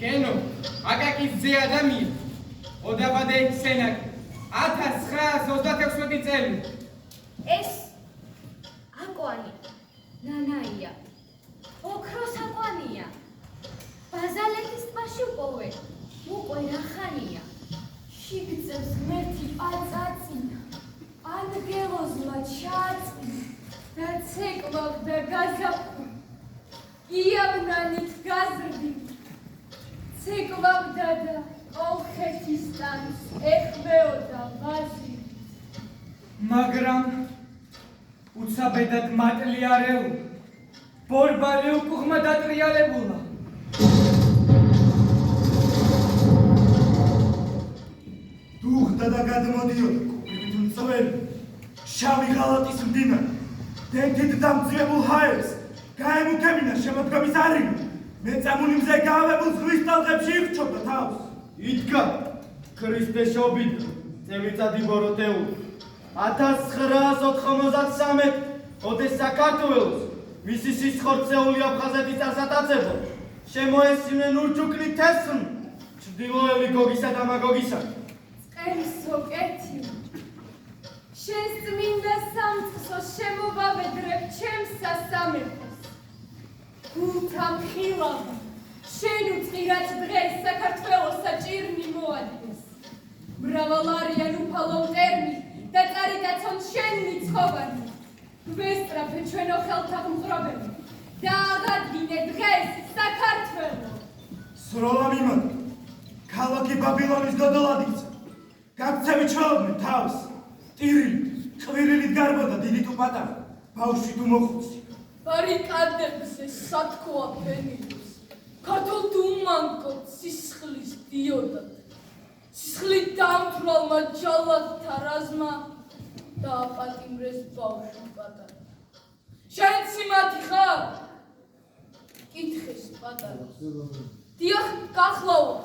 Keno, აკაკის ძე ადამია, ოდაბადე სენაკი, 1926 წელი. ეს აკვანი, ნანაია, ოქროს აკვანია, ბაზალეთის ტბაში უყოვე, უკვე რახანია. შიგწევს ღმერთი აწაწინა, ანგელოზმა ჩააწინა, და ცეკვავდა გაზაფხული, იავნანით გაზრდილი. ცეკვავდა და კოლხეთის ტანს ეხმეოდა ვაზირი. მაგრამ უცაბედად მატლიარეულ, ბორბალი უკუღმა დატრიალებულა. დუღდა და გადმოდიოდა კუპრით მწვერი, შავი ღალატის მდინარე, დენთით დამწვევულ ჰაერს, გაემუქებინა შემოდგომის არიმი. მეწამული მზე გავებულ ზღვის ტალღებში იხჩობდა თავს. იდგა ქრისტეშობით წელიწადი ბოროტეული 1993 ოდეს საქართველოს მისი სისხორცეული აფხაზეთის წარსატაცებო შემოესწრნენ ურჩუკნი თესნ ჩრდილოელი გოგისა და მაგოგისა. წყერსო კეთი შენს წმინდა სამწყსო შემოვავედრებ ჩემს სასამართლოს. გულთა მხილავი, შენ უწყირად დღეს საქართველოს საჭირნი მოადგეს. მრავალარიან უფალო მტერმი და წარიტაცონ შენნი ცხოვანი. გვესწრაფე ჩვენო ხელთა მღრობები და აღადგინე დღეს საქართველო. სროლა მიმოდი, ქალაქი ბაბილონის დოდოლად იქცა. გაქცევი ჩაოდნენ თავს, ტირილით, ხვირილით გარბოდა დიდით უპატარა, ბავშვით უმოხუცი. ბარიკადებზე სათქოა ფენილს, ქართლთ უმანკოთ სისხლის დიოდად. სისხლით დამთვრალმა ჯალათთა რაზმა დააპატიმრეს ბავშვი პატარა. შენ სიმათი ხარ? კითხეს პატარა. დიახ, გახლავა.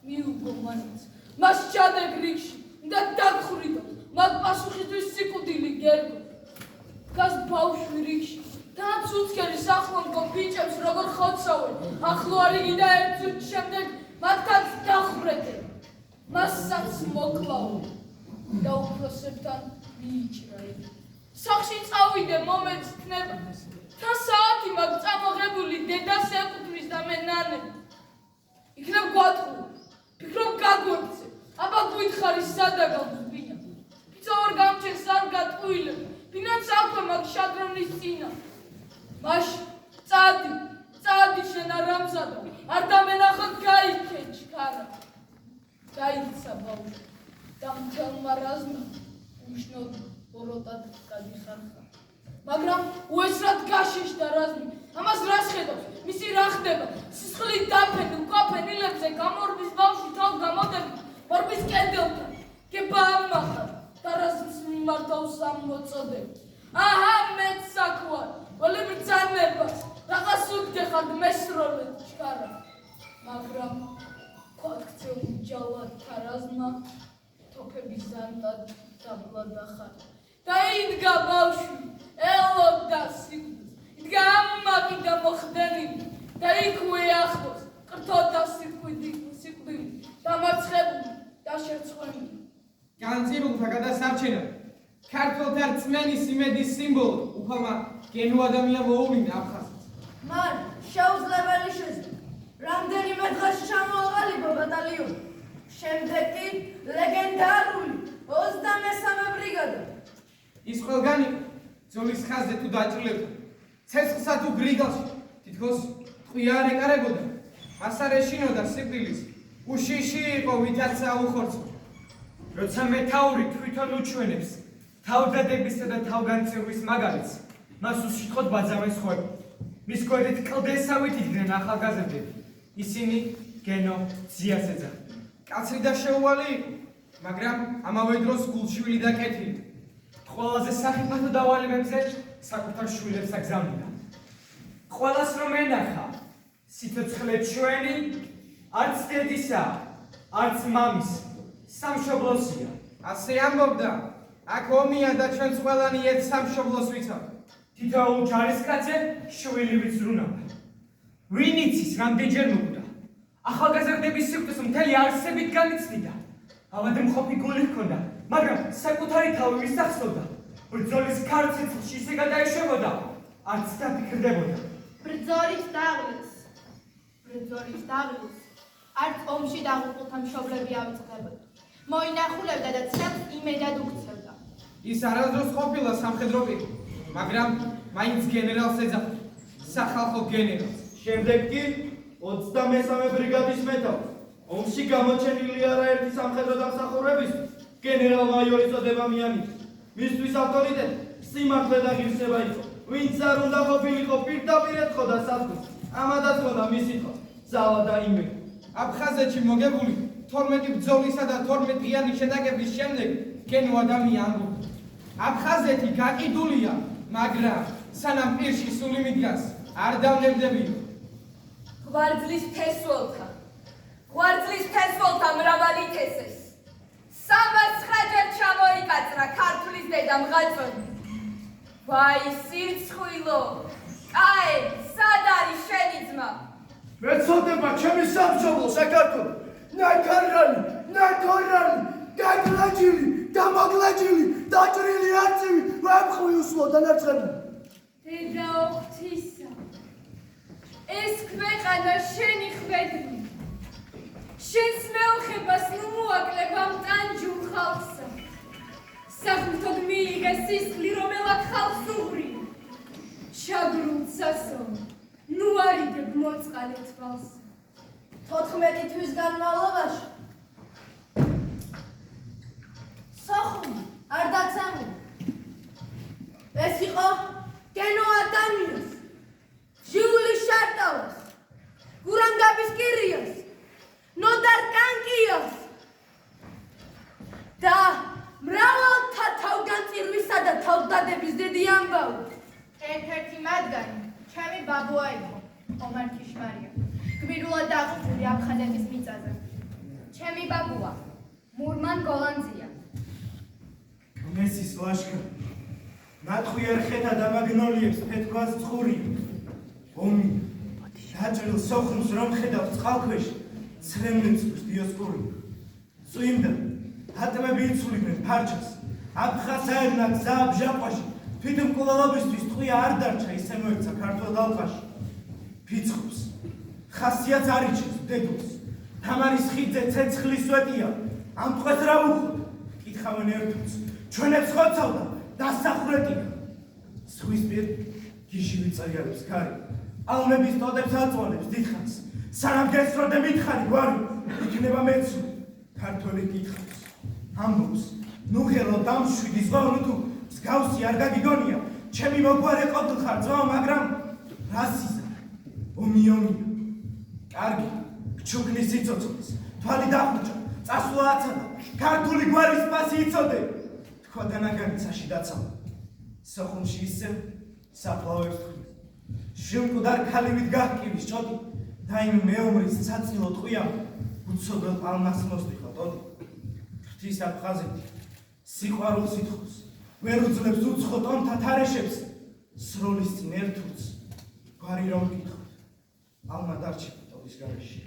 მიუგო მანიც, მას ჩადეგ რიგში და დაგხვიდო, მათ პასუხისთვის სიკვდილი გერგო. გას ბავშვი რიგში. და ცუცქერი სახლონკო ბიჭებს როგორ ხოცავენ, ახლო არიგი და ერთ წუთის შემდეგ მათგანს დახრეთე. მასაც მოკლავ და უფროსებთან მიიჭრა. სახლში წავიდე მომენტს ქნება. თა საათი მაქვს წამოღებული დედას ეკუთვნის და მე ნანები. იქნებ გვატყუო, ფიქრობ გაგვექცე, აბა გვითხარი სადაგავდს ბინა. ფიცა ორ გამჩენს არ გატყუილებ, ბინაც აქვე მაქვს შადრევნის წინა. მაშ წადი შენ არამზადო, არ დამენახოთ გაიქე ჩქარა. გაიქცა ბავშვი და მთელმა რაზმმა უშნოდ ბოროტად გადიხარხა. მაგრამ უესრად გაშეშდა რაზმი, ამას რას ხედავს, მისი რა ხდება, სისხლით დაფენ უკაფენილებზე გამორბის ბავშვი თავ გამოდებით, მორბის კედელთან, გება ამახა და რაზმს მართავს ამოწოდებ. აჰა მეც საქმარ, ველი ბრძანებას, რაღაც უდგეხად მესროლეთ ჩქარა. მაგრამ ქოქცეულ ჯალად თარაზმა თოფების ზანტად დაბლადახარ. და იდგა ბავშვი, ელოდა სიკვდილს, იდგა ამაგი და მოხდენილი და იქვე ახლოს ყრთოდა სიკვდილი დამარცხებული და შერცხვენილი. განწირულთა გადასარჩენად ქართველთა რწმენის იმედის სიმბოლო უფალმა გენო ადამიან მოუვლინა აფხაზეთს. მან შეუძლებელი შეძლო რამდენიმე დღეში ჩამოაყალიბა ბატალიონი. შემდეგ კი ლეგენდარული 23 ბრიგადა. ის ყველგანი ძოლის ხაზზე თუ დაჭრილებდა, ცეცხლსა თუ გრიგალში თითქოს ტყვია არ ეკარებოდა. მას არ ეშინოდა სიკვდილის, უშიში იყო ვითაც აუხორცო. როცა მეთაური თვითონ უჩვენებს თავდადებისა და თავგანწირვის მაგალითს, მას უშიშროდ ბაძავენ სხვები. მის გვერდით კლდესავით იდგნენ ახალგაზრდები. ისინი გენო ძიას ეძახდნენ. კაცრი და შეუვალი იყო, მაგრამ ამავე დროს გულშვილი და კეთილი. ყველაზე სახიფათო დავალებებზე საკუთარ შვილებს აგზავნიდა. ყველას რომ ენახა, სიცოცხლე ჩვენი არც დედისა, არც მამის, სამშობლოსია. ასე ამბობდა, აქ ომია და ჩვენს ყველანი ერთ სამშობლოს ვიცავთ. თითოეულ ჯარისკაცზე შვილი ვიზრუნავდა. ვინ იცის რამდენჯერ მოკვდა. ახალგაზრდების სიკვდილს მთელი არსებით განიცდიდა. ავადმყოფი გული ჰქონდა, მაგრამ საკუთარი თავი ვისახსოვდა. ბრძოლის ქარცეცხლში ისე გადაეშვებოდა, არც დაფიქრდებოდა. ბრძოლით დაღლილს, არც ომში დაღუპულთა მშობლები ავიწყდებოდა. მოინახულებდა და ცელს იმედად უქცევდა. ის არასდროს ყოფილა სამხედრო პირი, მაგრამ მაინც გენერალს ეძახდა, სახალხო გენერალს. შემდეგ კი 23 ბრიგადის მეთაურს, ომში გამოჩენილი არაერთი სამხედრო დამსახურებისთვის გენერალ-მაიორის წოდება მიანიჭა. მისთვის ავტორიტეტი სიმართლე და ღირსება იყო. ვინც არ უნდა ყოფილიყო პირდაპირ ეწყოდა საზღვრს, ამადაც ჰქონდა მისი თქო, ძალა და იმედი. აფხაზეთში მოგებული 12 ბრძოლისა და 12 დღიანი შეტაკების შემდეგ გენო ადამიან ამბობდა. აფხაზეთი გაყიდულია, მაგრამ სანამ პირში სული მიდგას, არ დავნებდებიო. გვარძლის ფესვოლთა მრავალი თესეს. 309-ჯერ ჩამოიკაწრა ქართლის დედა მღაწველი. ვაი სირცხვილო, კაი, სად არის შენი ძმა? მეწოდება ჩემი სამშობლო საქართველო. ნაკარალი, დაგლაჯილი, დამაგლაჯილი, დაჭრილი არწივი, ვემხვი უსლო დანარჩხები. დედა ოხთისა, ეს ქვეყანა შენი ხვედრი. შენს მეუხებას ნუ მოაკლებ ამ ტანჯულ ხალხსა. საფრთხოდ მიიღე სისხლი, რომელად ხალხს უღრია. შაგრულ სასო, ნუ არიდებ მოწყალე თვალს. 14 თვის განმავლობაში სოხუმი არ დაცემული. ეს იყო გენო ადამიანს, ჟიულის შარტავას, გურამგაბის კირიას, ნოდარ კანკიას და მრავალთა თავგანწირვისა და თავდადების დედი ამბავი. ერთ-ერთი მათგანი ჩემი ბაბუა იყო, ომარ ქიშმარია, გმირულად დაღუპული აფხაზეთის მიწაზე. ჩემი ბაბუა მურმან გოლანძია. მესის ლაშქარი ნატყვიარ ხეთა დამაგნოლიებს ფეთქვას წყური. ომი დაჭრილ სოხუმს რომ ხედავ წყალქვეშ ცრემლებს დიოსკური. წვიმდა ატმები იცვლიდნენ ფარჩას. აფხაზაებმა გზა აბჟაყვაში თვითმკვლელობისთვის ტყვია არ დარჩა, ისე მოეცა ქართველ ალყაში. ფიცხობს ხასიათს არ იჩენს დედულს. თამარის ხიდზე ცეცხლის სვეტია, ამ ტყვეს რა უხოთ? კითხავენ ერთუց, ჩვენებს ხოცავდა დასახვრეტია. ზღვისპირ გიჟივი წაიარებს ქარი, ალმების ტოტებს აწვალებს დიდხანს. სანამ გესროდე მითხარი გვარი, იქნება მეცნი. ქართველი კითხავს, ამბობს, ნუ ხელო დამშვიდი ზღვა თუ მსგავსი არ გაგიგონია. ჩემი მოგვარე ყოფილხარ ძმაო, მაგრამ რასიზა, ომია. კარგი, გჩუქნის სიცოცხლეს, თვალი დახუჭა, წასვლა აცადა, ქართული გვარის პასი იცოდე. ქვადანაგანიცაში დაცამა. სოხუმში ისევ საფლავებს თხრის. შილკუდარ ქალივით გაჰკივის ჭოდი და იმ მეომრის საწილო ტყვიამ უცნობელ პალმას მოსდიხო ტოდი. ღვთის აფხაზეთი სიყვარულს ითხოვს, ვერ უძლებს უცხო ტომთა თარეშებს, სროლის წინ ერთუց გვარი რომ გითხოვთ, ალმა დარჩები ტოდის გარეშე.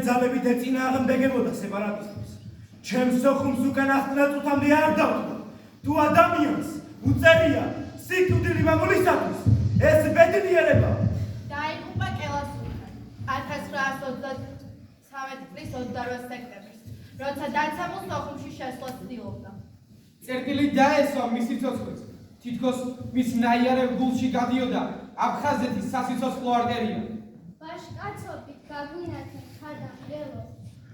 ძალებით ეწინააღმდეგებოდა სეპარატისტებს. ჩემს სოხუმს უკან ახლა-წუთამდე არ დავთვალ. თუ ადამიანს უწერია სიკვდილი მამულისათვის, ეს ბედნიერება. დაიღუპა კელასულთან 1923 წლის 28 სექტემბერს, როცა დაცემულ სოხუმში შესვლა ცდილობდა. წერტილი დაესვა მისი ცოცხლიც. თითქოს მის ნაიარევ გულში გადიოდა აფხაზეთის სასიცოცხლო არტერია. ბაშკაცობით გაგვინათენ ხადამღელო,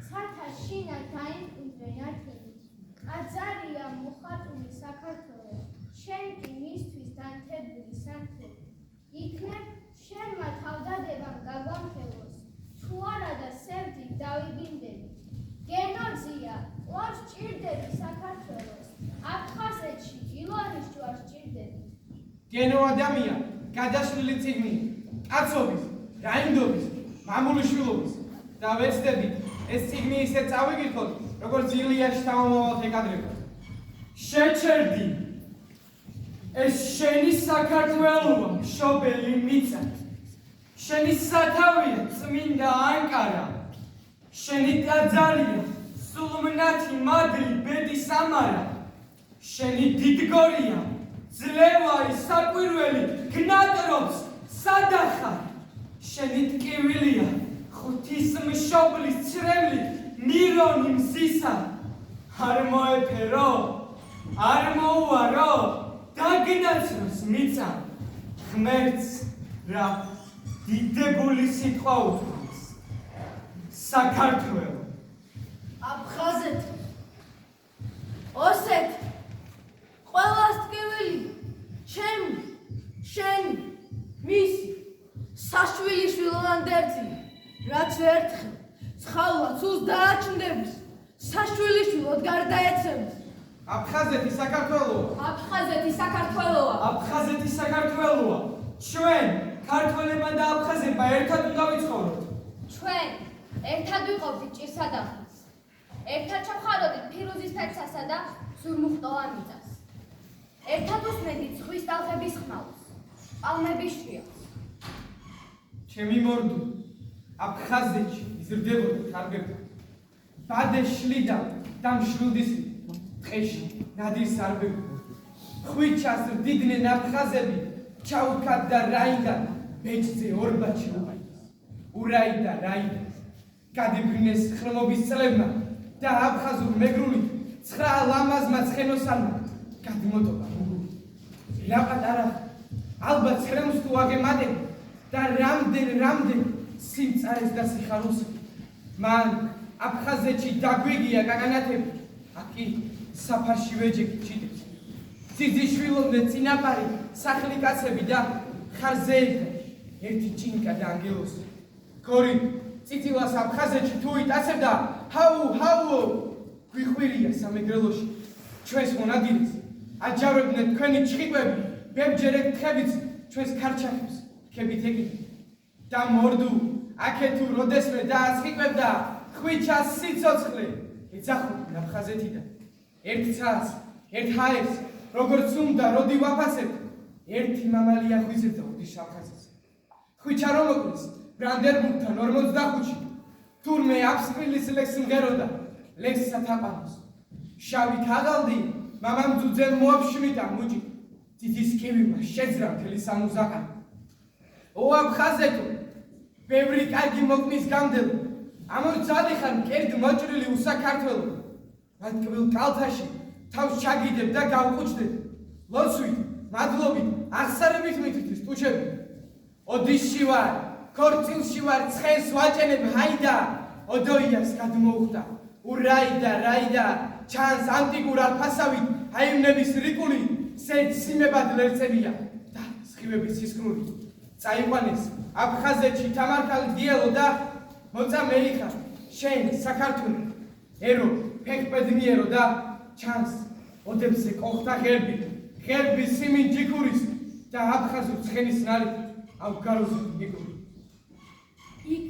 ცათა შინათ დაიმკვიდრენ ათელი. აწარია მოხატული საქართველო, შენ კი მისთვის დანთებული სანთელი. იქნებ შენმა თავდადებამ გაგვამხელოს, თუ არა და სევდით დავიბინდები. გენოძია, ყლავს ჭირდები საქართველოს, აფხაზეთში ილონის ჯვარს ჭირდები. გენო ადამია, გადაშლილი წიგნი, კაცობის, რაინდობის, მამულიშვილობის და ვეცდებით, ეს წიგნი ისე წავიგიხოთ, როგორც ილიაში თავმოვალთ ეკადრებათ. შეჩერდი, ეს შენი საქართველოა, მშობელი მიწა. შენი სათავეა წმინდა ანკარა. შენი ტაძარია, სულმნათი მადლი ბედი სამარა. შენი დიდგორია, ძლევარი საკვირველი, გნატრობს, სადახარ. შენი ტკივილია, ღვთისმშობლის ცრემლი, მირონი მზისა. არ მოეფერო, არ მოუარო, დაგნაცროს მიწა. ღმერთს რა დიდებული სიტყვა უთქვამს. საქართველო. აფხაზეთ, ოსეთ, ყველას ტკივილი, ჩემი, შენი, მისი, საშვილიშვილოვან დერძი, რაც ერთხელ, ცხალვა ცულს დააჩნდების, საშვილიშვილოდ გარდაეცემს. აფხაზეთი საქართველოა. აფხაზეთი საქართველოა. აფხაზეთი საქართველოა. ჩვენ, ქართველებმა და აფხაზებმა ერთად უნდა ვიცხოვროთ. ჩვენ ერთად ვიყოფდით ჭირსა და ხილს. ერთად ჩავხაროდით ფირუზისფერსასა და ზურმუხტოვან მიწას. ერთად უსმენდით ზღვის ტალღების ხმალს, პალმების შრიალს. ჩემი მორდო აფხაზეთში იზრდებოდა თარგებდა. ბადე შლიდა და მშვილდის ტყეში ნადის არბები. ხვიჩას რდიდნენ აფხაზები, ჩაუქად და რაიდან ბეჭზე ორბაჩი ურაიდა რაიდა. გადიბრინეს ხრომობის წლებმა და აფხაზურ მეგრული 9 ლამაზმა ცხენოსანმა გადმოტობა მუგული. რაყად არა ალბათ ცხენოს თუ აგემატები და რამდენ სიმწარეს და სიხარულს. მან აფხაზეთში დაგვიგია კაკანათები, აკი საფარში ვეჯექი ჩიტებს. ძიძიშვილობდნენ წინაპარი სახლი კაცები და ხარზე ერთი ჭინკა და ანგელოზი. გორი წიწილას აფხაზეთში თუ იტაცებდა, ჰაუ გვიხვირია სამეგრელოში. ჩვენს მონადირეს აჯავებდნენ თქვენი ჩხიკვები, ბებჯერეთ თხებიც ჩვენს ქარჩახებს ქებით ეკიდით. და მორდუ აქე თუ როდესმე დაასხიკვებდა ხვიჩას სიცოცხლე ეძახოდნენ აფხაზეთიდან. ერთ ცას, ერთ ჰაერს, როგორც უნდა როდი ვაფასებთ, ერთი მამალი ახვიზებდა უდიშ აფხაზეთს. ხვიჩა რომ მოკვდის ბრანდერბურგთან 45-ში, თურმე აფსკვილის ლექს მღეროდა, ლექს სათაყანოს. შავი ქაღალდი მამამ ძუძემ მოაფშმიტა მუჭი, ძიძის კივიმა შეძრა მთელი სამუზაყანი. ო აფხაზეთო, ბევრი კარგი მოკნის გამდელო, ამორცადი ხარ მკერდ მოჭრილი უსაქართველო. მათკბილ კალთაში თავს ჩაგიდებ და გავყუჩდებ. ლოცვით, მადლობით, აღსარებით მითითის ტუჩები. ოდიშში ვარ, ქორწილში ვარ, ცხენს ვაჭენებ, ჰაიდა, ოდოიას გადმოუხდა. ურაიდა, ჩანს ანტიკურ ალფასავით, აივნების რიკული, სიმებად ლერწებია და სხივების სისკნური. წაიყვანეს აფხაზეთში თამარქალი დიელო და მოწა მეიხარ შენ საქართველო. ერო ფეხბედნიერო და ჩანს ოდებზე კოხთა ღერბი სიმინჯიქურის და აფხაზურ ცხენის ნალით ავგაროზი მიკური. იქ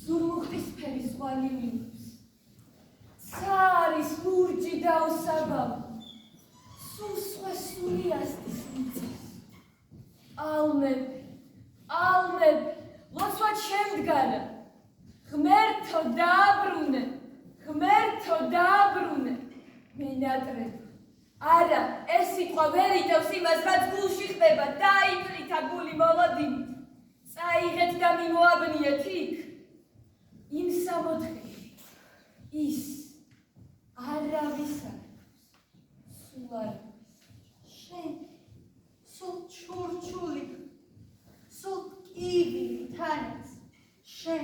ზურმუხტისფერი ზღვალი მინებს, ცარის ლურჯი დაუსაბამო, სული ასდის მიწას. ალმები, ლოცვა შემდგარა, ღმერთო დააბრუნე, მენატრებ. არა, ეს სიტყვა ვერ იტევს იმას, რაც გულში ხდება, დაიფრითა გული მოლოდინით. წაიღეთ და მიმოაბნიეთ იქ, იმ სამოთხეში, ის არავის აქვს, სულ არავის. შენ, სულ ჩურჩული, სულ კივილი თანაც, შენ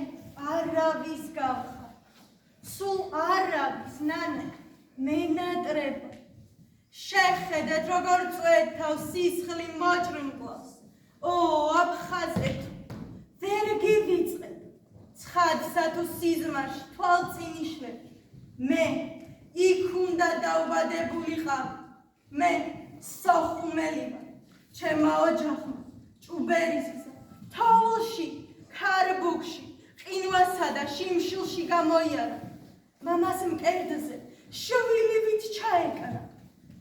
არავის გავხარ, სულ არავის ნანა, მენატრება. შეხედეთ როგორ წვეთ თავს სისხლი მოჭრმკლავს. ო აფხაზეთო, ვერ გივიწყებ, ცხადსა თუ სიზმარში თვალწინ მე იქ უნდა დაუბადებულიყავ, მე სოხუმელი ვარ, ჩემმა ოჯახმა ჭუბერისგზა, თოვლში, ქარბუქში, ყინვასა და შიმშილში გამოიარა. მამას მკერდზე შვილივით ჩაეკრა,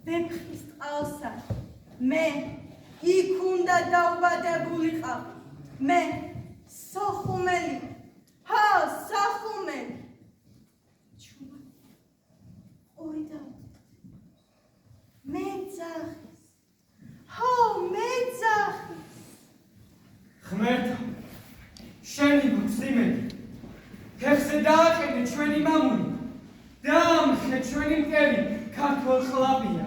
ვეფხის ტყალსა. მე იქ უნდა დაუბადებულიყავ, მე სოხუმელი ვარ, სოხუმელი. ორი და ქართულ ხლაბია.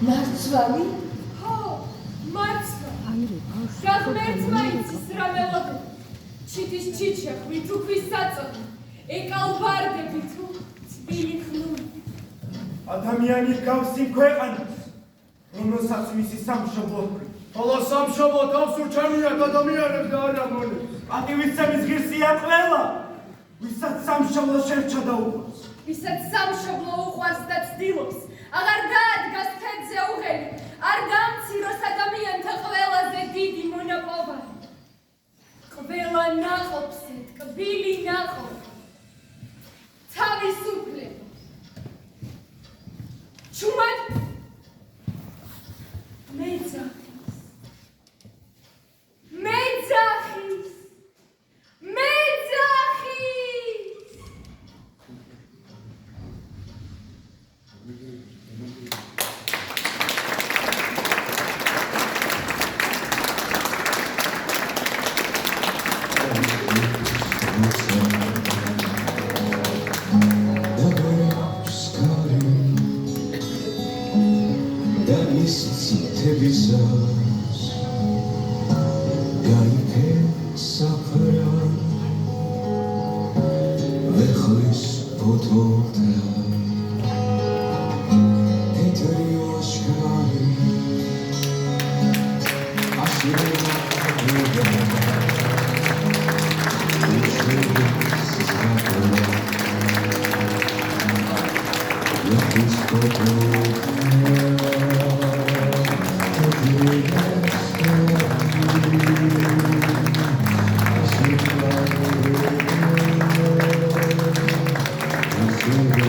მარცვალი? ხო, მარცვალი. გაღმერთმა იცის რა მელოდი. ჩიტის ჩიჩა ხვით უქვის საწოდი. ეკალბარდები თუ წვილი ხნური. ადამიანი გავს იმ ქვეყანას, რომელსაც მისი სამშობლო ჰქვია. ხოლო სამშობლო თავს ურჩევნიათ ადამიანებს და არა მონებს. პატივისცემის ღირსია ყველა, ვისაც სამშობლო შერჩა და უყვარს. ვისაც სამშობლო უყვარს და ცდილობს, აღარ დაადგას ქედზე უღელი, არ დამციროს ადამიანთა ყველაზე დიდი მონაპოვარი. ყველა ნაყოფზე ტკბილი ნაყოფი, თავისუფლება. ჩუმად მეძახის, მეძახის, მეძახის. Thank you.